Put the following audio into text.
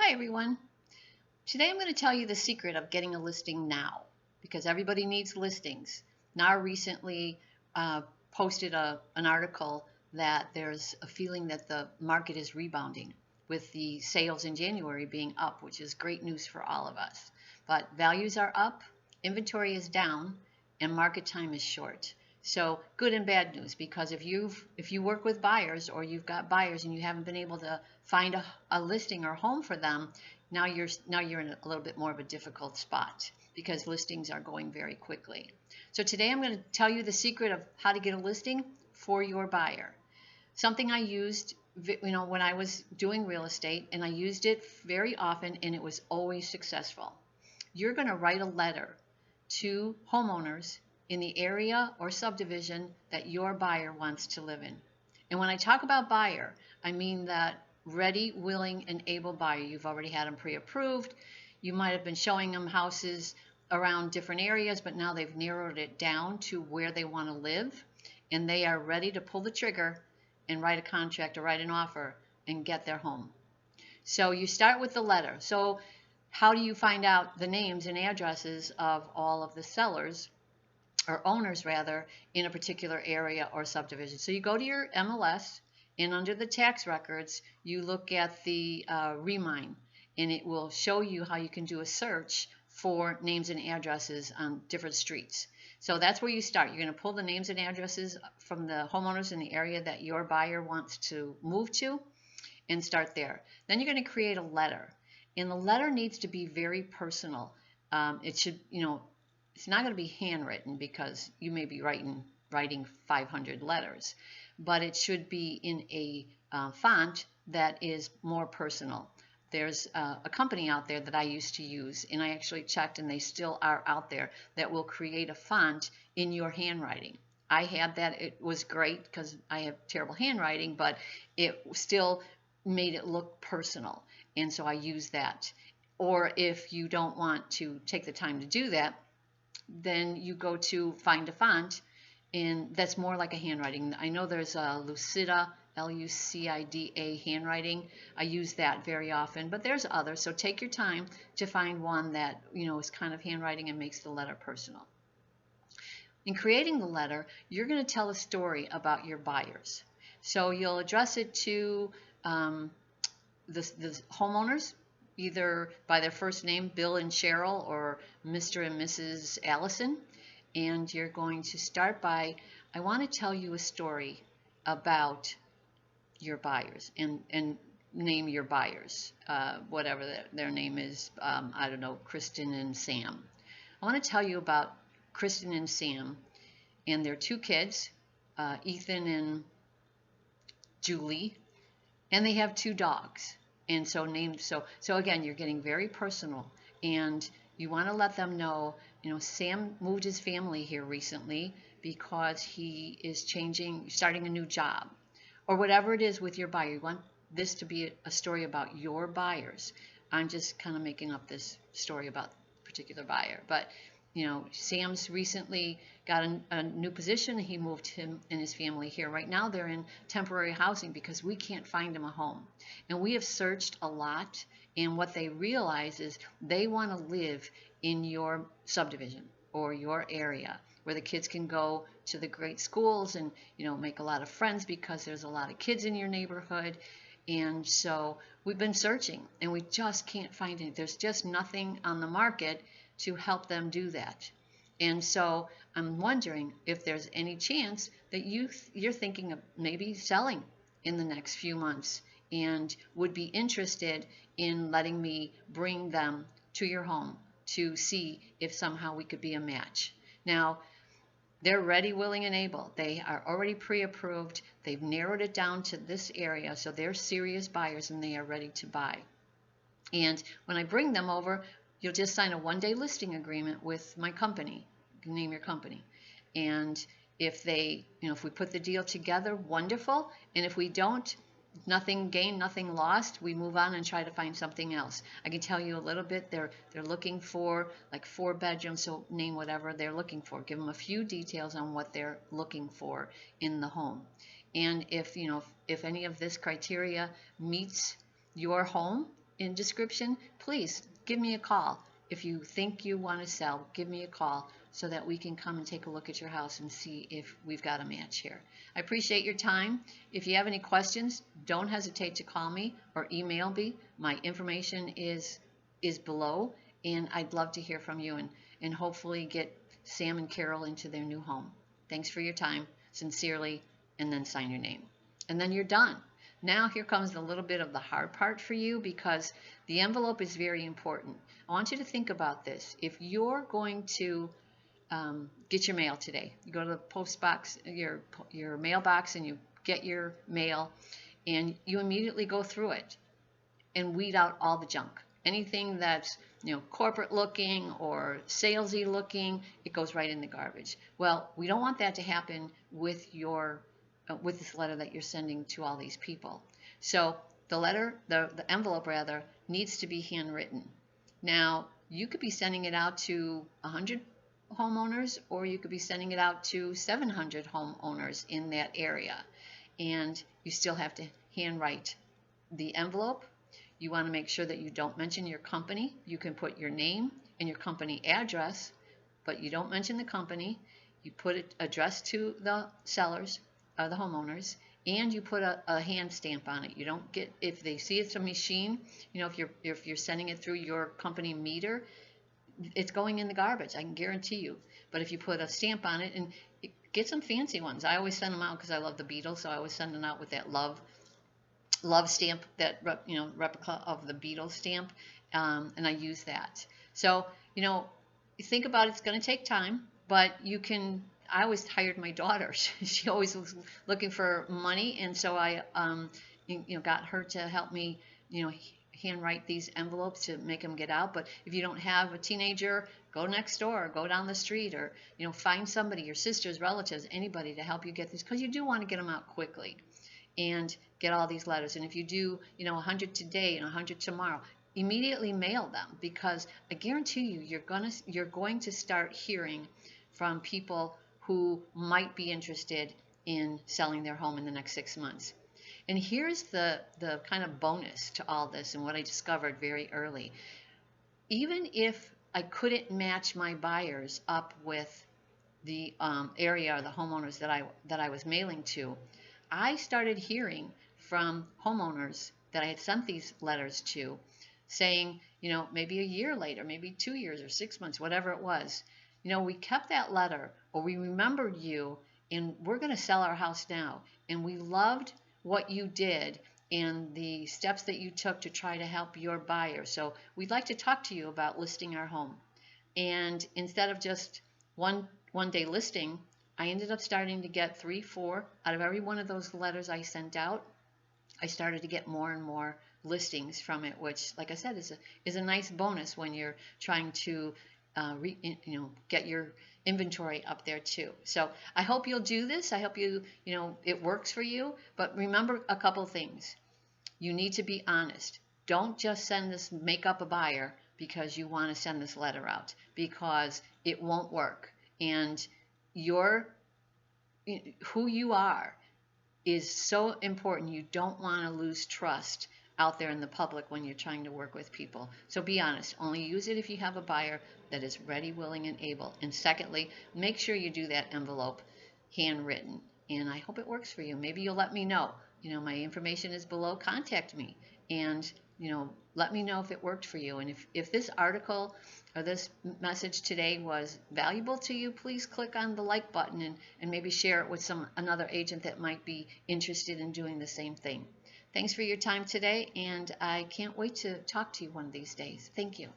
Hi everyone. Today I'm going to tell you the secret of getting a listing now because everybody needs listings. NAR recently posted an article that there's a feeling that the market is rebounding with the sales in January being up, which is great news for all of us. But values are up, inventory is down, and market time is short. So good and bad news, because if you work with buyers or you've got buyers and you haven't been able to find a listing or home for them, now you're in a little bit more of a difficult spot because listings are going very quickly. So today I'm going to tell you the secret of how to get a listing for your buyer. Something I used, when I was doing real estate, and I used it very often, and it was always successful. You're going to write a letter to homeowners in the area or subdivision that your buyer wants to live in. And when I talk about buyer, I mean that ready, willing, and able buyer. You've already had them pre-approved. You might have been showing them houses around different areas, but now they've narrowed it down to where they want to live, and they are ready to pull the trigger and write a contract or write an offer and get their home. So you start with the letter. So how do you find out the names and addresses of all of the sellers or owners rather in a particular area or subdivision? So you go to your MLS, and under the tax records you look at the Remine, and it will show you how you can do a search for names and addresses on different streets. So that's where you start. You're going to pull the names and addresses from the homeowners in the area that your buyer wants to move to and start there. Then you're going to create a letter, and the letter needs to be very personal. It should, it's not going to be handwritten because you may be writing 500 letters, but it should be in a font that is more personal. There's a company out there that I used to use, and I actually checked, and they still are out there, that will create a font in your handwriting. I had that. It was great because I have terrible handwriting, but it still made it look personal, and so I use that. Or if you don't want to take the time to do that, then you go to find a font, and that's more like a handwriting. I know there's a Lucida, Lucida handwriting. I use that very often, but there's others. So take your time to find one that is kind of handwriting and makes the letter personal. In creating the letter, you're going to tell a story about your buyers. So you'll address it to the homeowners, either by their first name, Bill and Cheryl, or Mr. and Mrs. Allison. And you're going to start by, I want to tell you a story about your buyers, and name your buyers, whatever their name is. I don't know, Kristen and Sam. I want to tell you about Kristen and Sam and their two kids, Ethan and Julie, and they have two dogs. And so again, you're getting very personal, and you want to let them know, Sam moved his family here recently because he is starting a new job, or whatever it is with your buyer. You want this to be a story about your buyers. I'm just kind of making up this story about a particular buyer, but Sam's recently got a new position. He moved him and his family here. Right now they're in temporary housing because we can't find him a home. And we have searched a lot, and what they realize is they want to live in your subdivision or your area where the kids can go to the great schools and make a lot of friends because there's a lot of kids in your neighborhood. And so we've been searching, and we just can't find it. There's just nothing on the market to help them do that. And so I'm wondering if there's any chance that you're thinking of maybe selling in the next few months and would be interested in letting me bring them to your home to see if somehow we could be a match. Now, they're ready, willing, and able. They are already pre-approved. They've narrowed it down to this area, so they're serious buyers and they are ready to buy. And when I bring them over, you'll just sign a one-day listing agreement with my company. You can name your company. And if if we put the deal together, wonderful. And if we don't, nothing gained, nothing lost. We move on and try to find something else. I can tell you a little bit. They're looking for like 4 bedrooms, so name whatever they're looking for. Give them a few details on what they're looking for in the home. And if any of this criteria meets your home, in description, please give me a call. If you think you want to sell, give me a call so that we can come and take a look at your house and see if we've got a match here. I appreciate your time. If you have any questions, don't hesitate to call me or email me. My information is below, and I'd love to hear from you and hopefully get Sam and Carol into their new home. Thanks for your time. Sincerely, and then sign your name. And then you're done. Now here comes a little bit of the hard part for you, because the envelope is very important. I want you to think about this. If you're going to get your mail today, you go to the post box, your mailbox, and you get your mail, and you immediately go through it and weed out all the junk. Anything that's corporate looking or salesy looking, it goes right in the garbage. Well, we don't want that to happen with your with this letter that you're sending to all these people. So the letter, the envelope rather, needs to be handwritten. Now, you could be sending it out to 100 homeowners, or you could be sending it out to 700 homeowners in that area, and you still have to handwrite the envelope. You want to make sure that you don't mention your company. You can put your name and your company address, but you don't mention the company. You put it addressed to the sellers, the homeowners, and you put a hand stamp on it. You don't get, if they see it's a machine, if you're sending it through your company meter, it's going in the garbage, I can guarantee you. But if you put a stamp on it, and get some fancy ones. I always send them out because I love the Beatles, so I always send them out with that love stamp, that replica of the Beatles stamp, and I use that. So you think about it, it's going to take time, but you can. I always hired my daughter. She always was looking for money, and so I got her to help me handwrite these envelopes to make them get out. But if you don't have a teenager, go next door, go down the street, or find somebody, your sisters, relatives, anybody to help you get this, because you do want to get them out quickly and get all these letters. And if you do 100 today and 100 tomorrow, immediately mail them, because I guarantee you you're going to start hearing from people who might be interested in selling their home in the next 6 months. And here's the kind of bonus to all this, and what I discovered very early. Even if I couldn't match my buyers up with the area or the homeowners that I was mailing to, I started hearing from homeowners that I had sent these letters to, saying, maybe a year later, maybe 2 years or 6 months, whatever it was, we kept that letter, or we remembered you, and we're going to sell our house now. And we loved what you did and the steps that you took to try to help your buyer. So we'd like to talk to you about listing our home. And instead of just one day listing, I ended up starting to get 3, 4 out of every one of those letters I sent out. I started to get more and more listings from it, which, like I said, is a nice bonus when you're trying to get your inventory up there too. So I hope you'll do this. I hope it works for you. But remember a couple things. You need to be honest. Don't just make up a buyer because you want to send this letter out, because it won't work. And who you are is so important. You don't want to lose trust out there in the public when you're trying to work with people. So be honest. Only use it if you have a buyer that is ready, willing, and able. And secondly, make sure you do that envelope handwritten. And I hope it works for you. Maybe you'll let me know. My information is below. Contact me and let me know if it worked for you. And if this article or this message today was valuable to you, please click on the like button and maybe share it with another agent that might be interested in doing the same thing. Thanks for your time today, and I can't wait to talk to you one of these days. Thank you.